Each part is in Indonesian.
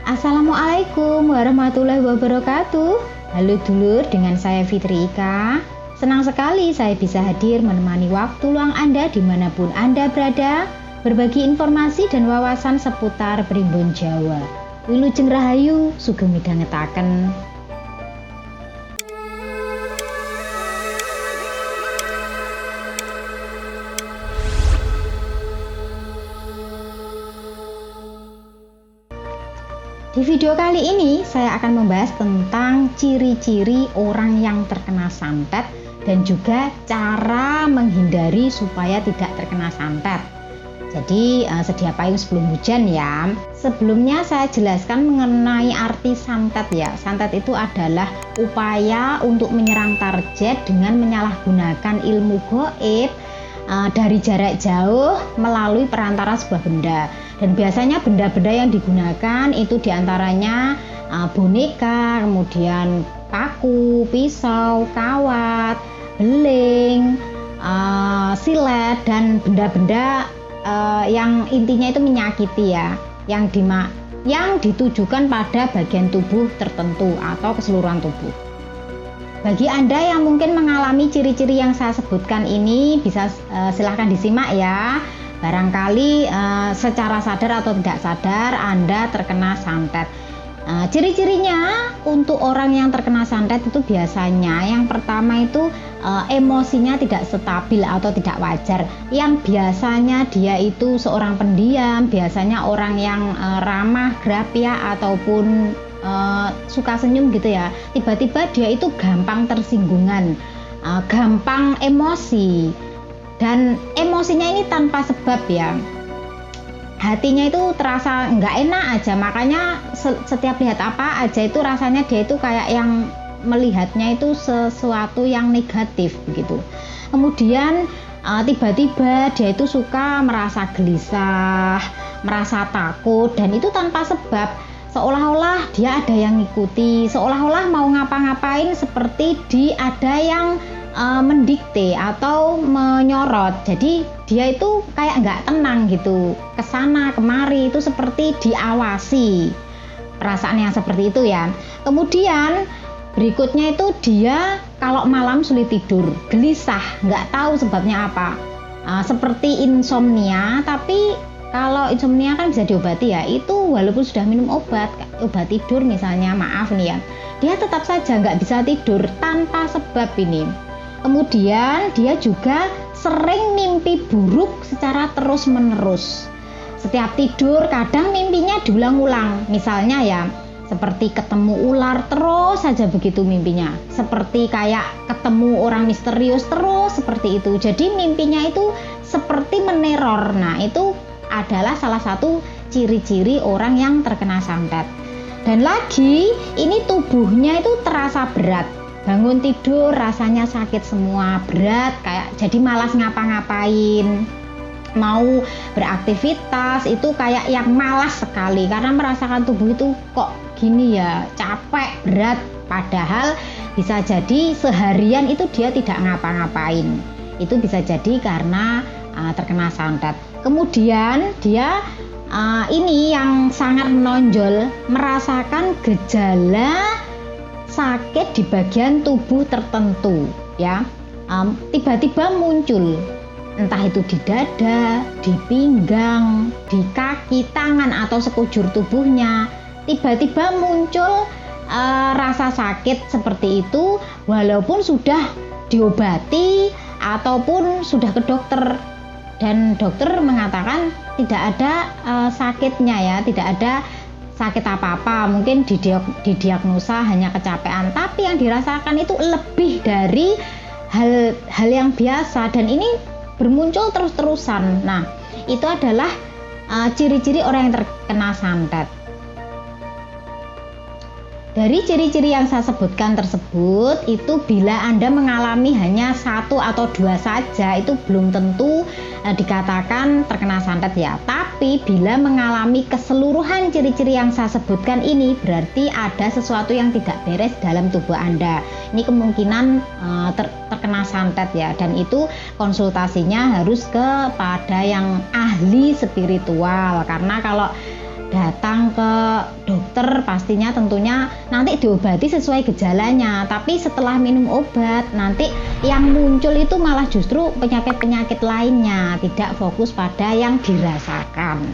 Assalamualaikum warahmatullahi wabarakatuh. Halo dulur, dengan saya Fitri Ika. Senang sekali saya bisa hadir menemani waktu luang Anda dimanapun Anda berada, berbagi informasi dan wawasan seputar Primbon Jawa. Wilujeng Rahayu, sugeng midhangetaken. Di video kali ini saya akan membahas tentang ciri-ciri orang yang terkena santet dan juga cara menghindari supaya tidak terkena santet. Jadi sedia payung sebelum hujan ya. Sebelumnya saya jelaskan mengenai arti santet ya. Santet itu adalah upaya untuk menyerang target dengan menyalahgunakan ilmu gaib dari jarak jauh melalui perantara sebuah benda. Dan biasanya benda-benda yang digunakan itu diantaranya boneka, kemudian paku, pisau, kawat, beling, silet, dan benda-benda yang intinya itu menyakiti ya, yang ditujukan pada bagian tubuh tertentu atau keseluruhan tubuh. Bagi Anda yang mungkin mengalami ciri-ciri yang saya sebutkan ini, bisa silahkan disimak ya. Barangkali secara sadar atau tidak sadar Anda terkena santet. Ciri-cirinya untuk orang yang terkena santet itu biasanya yang pertama itu emosinya tidak stabil atau tidak wajar. Yang biasanya dia itu seorang pendiam, biasanya orang yang ramah, grapia ataupun suka senyum gitu ya. Tiba-tiba dia itu gampang tersinggungan, gampang emosi. Dan emosinya ini tanpa sebab ya, hatinya itu terasa nggak enak aja, makanya setiap lihat apa aja itu rasanya dia itu kayak yang melihatnya itu sesuatu yang negatif begitu. Kemudian tiba-tiba dia itu suka merasa gelisah, merasa takut, dan itu tanpa sebab, seolah-olah dia ada yang ngikuti, seolah-olah mau ngapa-ngapain seperti ada yang mendikte atau menyorot. Jadi dia itu kayak nggak tenang gitu, kesana kemari itu seperti diawasi, perasaan yang seperti itu ya. Kemudian berikutnya itu dia kalau malam sulit tidur, gelisah, nggak tahu sebabnya apa, seperti insomnia. Tapi kalau insomnia kan bisa diobati ya, itu walaupun sudah minum obat tidur misalnya, maaf nih ya, dia tetap saja nggak bisa tidur tanpa sebab ini. Kemudian dia juga sering mimpi buruk secara terus-menerus. Setiap tidur kadang mimpinya diulang-ulang. Misalnya ya, seperti ketemu ular terus saja begitu mimpinya. Seperti kayak ketemu orang misterius terus seperti itu. Jadi mimpinya itu seperti meneror. Nah, itu adalah salah satu ciri-ciri orang yang terkena santet. Dan lagi, ini tubuhnya itu terasa berat. Bangun tidur rasanya sakit semua, berat, kayak jadi malas ngapa-ngapain. Mau beraktivitas itu kayak yang malas sekali karena merasakan tubuh itu kok gini ya, capek, berat. Padahal bisa jadi seharian itu dia tidak ngapa-ngapain. Itu bisa jadi karena terkena santet. Kemudian dia ini yang sangat menonjol, merasakan gejala sakit di bagian tubuh tertentu ya, tiba-tiba muncul, entah itu di dada, di pinggang, di kaki, tangan atau sekujur tubuhnya, tiba-tiba muncul rasa sakit seperti itu walaupun sudah diobati ataupun sudah ke dokter, dan dokter mengatakan tidak ada sakitnya ya, tidak ada sakit apa-apa, mungkin didiagnosa hanya kecapean, tapi yang dirasakan itu lebih dari hal yang biasa, dan ini bermuncul terus-terusan. Nah, itu adalah ciri-ciri orang yang terkena santet. Dari ciri-ciri yang saya sebutkan tersebut, itu bila Anda mengalami hanya satu atau dua saja, itu belum tentu dikatakan terkena santet ya. Tapi bila mengalami keseluruhan ciri-ciri yang saya sebutkan ini, berarti ada sesuatu yang tidak beres dalam tubuh Anda. Ini kemungkinan terkena santet ya, dan itu konsultasinya harus kepada yang ahli spiritual. Karena kalau datang ke dokter pastinya tentunya nanti diobati sesuai gejalanya, tapi setelah minum obat nanti yang muncul itu malah justru penyakit-penyakit lainnya, tidak fokus pada yang dirasakan.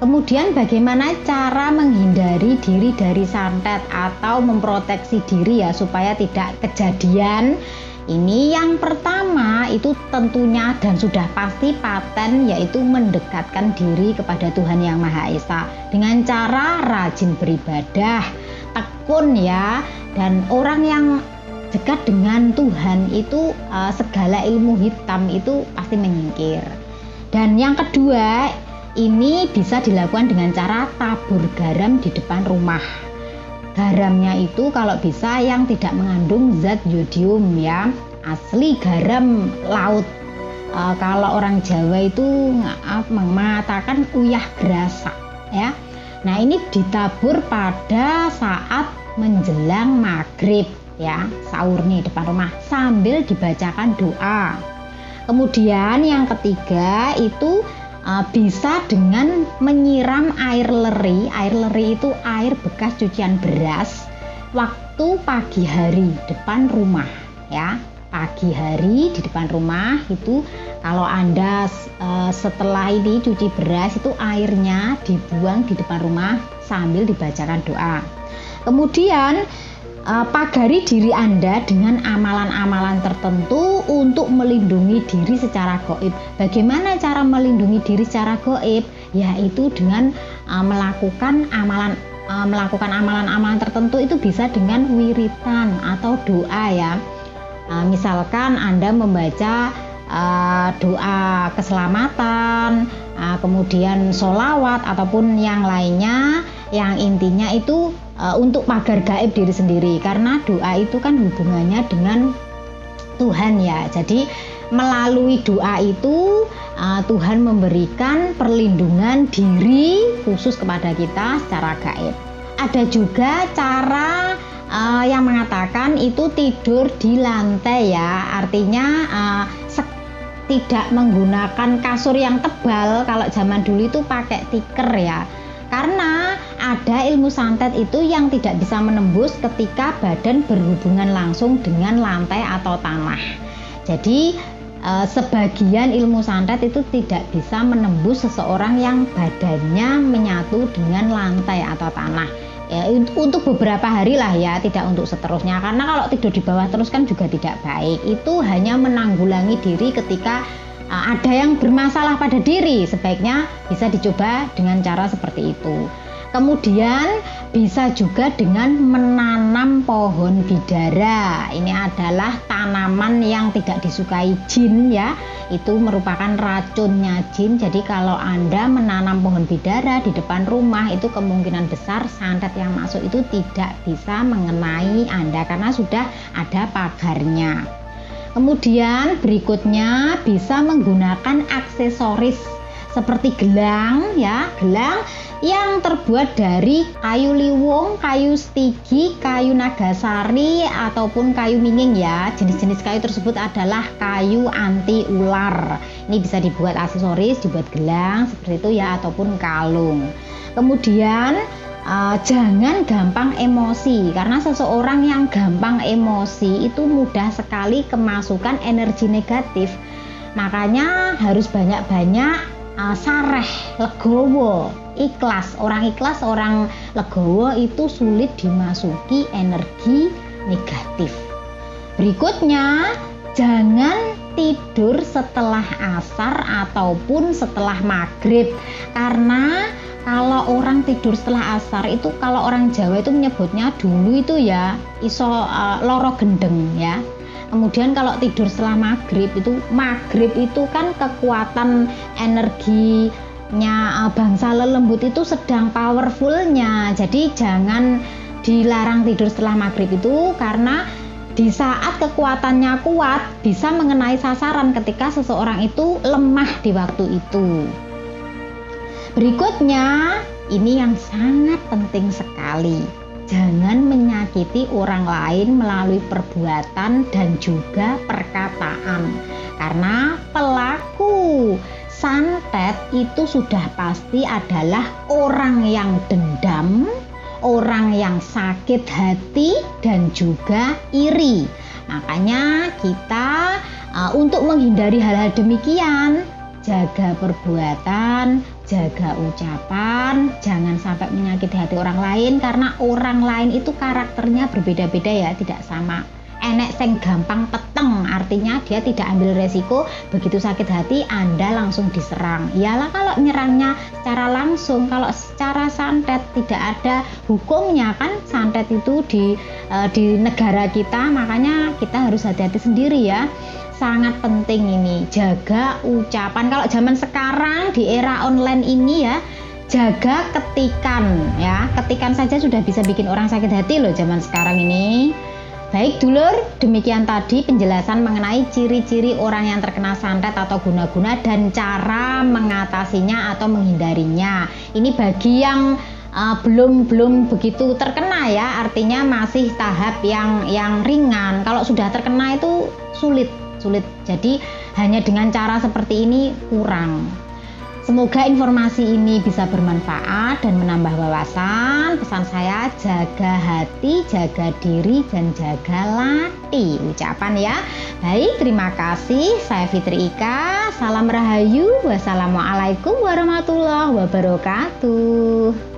Kemudian bagaimana cara menghindari diri dari santet atau memproteksi diri ya supaya tidak kejadian? Ini yang pertama itu tentunya dan sudah pasti paten, yaitu mendekatkan diri kepada Tuhan Yang Maha Esa dengan cara rajin beribadah, tekun ya, dan orang yang dekat dengan Tuhan itu segala ilmu hitam itu pasti menyingkir. Dan yang kedua, ini bisa dilakukan dengan cara tabur garam di depan rumah. Garamnya itu kalau bisa yang tidak mengandung zat yodium ya, asli garam laut. Kalau orang Jawa itu mengatakan uyah gerasa ya. Nah, ini ditabur pada saat menjelang maghrib ya, sahur nih depan rumah sambil dibacakan doa. Kemudian yang ketiga itu bisa dengan menyiram air leri. Air leri itu air bekas cucian beras waktu pagi hari depan rumah ya. Pagi hari di depan rumah itu kalau Anda setelah ini cuci beras itu airnya dibuang di depan rumah sambil dibacakan doa. Kemudian pagari diri Anda dengan amalan-amalan tertentu untuk melindungi diri secara gaib. Bagaimana cara melindungi diri secara gaib? Yaitu dengan melakukan amalan-amalan tertentu, itu bisa dengan wiritan atau doa ya. Misalkan Anda membaca doa keselamatan, kemudian sholawat ataupun yang lainnya, yang intinya itu untuk pagar gaib diri sendiri, karena doa itu kan hubungannya dengan Tuhan ya. Jadi melalui doa itu Tuhan memberikan perlindungan diri khusus kepada kita secara gaib. Ada juga cara yang mengatakan itu tidur di lantai ya, artinya tidak menggunakan kasur yang tebal. Kalau zaman dulu itu pakai tikar ya, karena ada ilmu santet itu yang tidak bisa menembus ketika badan berhubungan langsung dengan lantai atau tanah. Jadi sebagian ilmu santet itu tidak bisa menembus seseorang yang badannya menyatu dengan lantai atau tanah ya, untuk beberapa hari lah ya, tidak untuk seterusnya, karena kalau tidur di bawah terus kan juga tidak baik. Itu hanya menanggulangi diri ketika ada yang bermasalah pada diri, sebaiknya bisa dicoba dengan cara seperti itu. Kemudian bisa juga dengan menanam pohon bidara. Ini adalah tanaman yang tidak disukai jin ya. Itu merupakan racunnya jin. Jadi kalau Anda menanam pohon bidara di depan rumah, itu kemungkinan besar santet yang masuk itu tidak bisa mengenai Anda karena sudah ada pagarnya. Kemudian berikutnya bisa menggunakan aksesoris seperti gelang ya, gelang yang terbuat dari kayu liwung, kayu stigi, kayu nagasari ataupun kayu minging ya. Jenis-jenis kayu tersebut adalah kayu anti ular. Ini bisa dibuat aksesoris, dibuat gelang seperti itu ya, ataupun kalung. Kemudian jangan gampang emosi, karena seseorang yang gampang emosi itu mudah sekali kemasukan energi negatif. Makanya harus banyak-banyak sareh, legowo, ikhlas. Orang ikhlas, orang legowo itu sulit dimasuki energi negatif. Berikutnya, jangan tidur setelah asar ataupun setelah maghrib, karena kalau orang tidur setelah asar itu, kalau orang Jawa itu menyebutnya dulu itu ya iso loro gendeng ya. Kemudian kalau tidur setelah maghrib itu kan kekuatan energinya bangsa lelembut itu sedang powerfulnya. Jadi jangan dilarang tidur setelah maghrib itu, karena di saat kekuatannya kuat bisa mengenai sasaran ketika seseorang itu lemah di waktu itu. Berikutnya, ini yang sangat penting sekali. Jangan menyakiti orang lain melalui perbuatan dan juga perkataan. Karena pelaku santet itu sudah pasti adalah orang yang dendam, orang yang sakit hati dan juga iri. Makanya kita untuk menghindari hal-hal demikian, jaga perbuatan, jaga ucapan, jangan sampai menyakiti hati orang lain, karena orang lain itu karakternya berbeda-beda ya, tidak sama. Enek sing gampang peteng, artinya dia tidak ambil resiko, begitu sakit hati Anda langsung diserang. Iyalah kalau nyerangnya secara langsung, kalau secara santet tidak ada hukumnya kan, santet itu di negara kita, makanya kita harus hati-hati sendiri ya. Sangat penting ini, jaga ucapan. Kalau zaman sekarang di era online ini ya, jaga ketikan ya. Ketikan saja sudah bisa bikin orang sakit hati loh zaman sekarang ini. Baik dulur, demikian tadi penjelasan mengenai ciri-ciri orang yang terkena santet atau guna-guna dan cara mengatasinya atau menghindarinya. Ini bagi yang belum begitu terkena ya, artinya masih tahap yang ringan. Kalau sudah terkena itu sulit. Jadi hanya dengan cara seperti ini kurang. Semoga informasi ini bisa bermanfaat dan menambah wawasan. Pesan saya, jaga hati, jaga diri, dan jaga lati. Ucapan ya. Baik, terima kasih. Saya Fitri Ika. Salam Rahayu. Wassalamualaikum warahmatullahi wabarakatuh.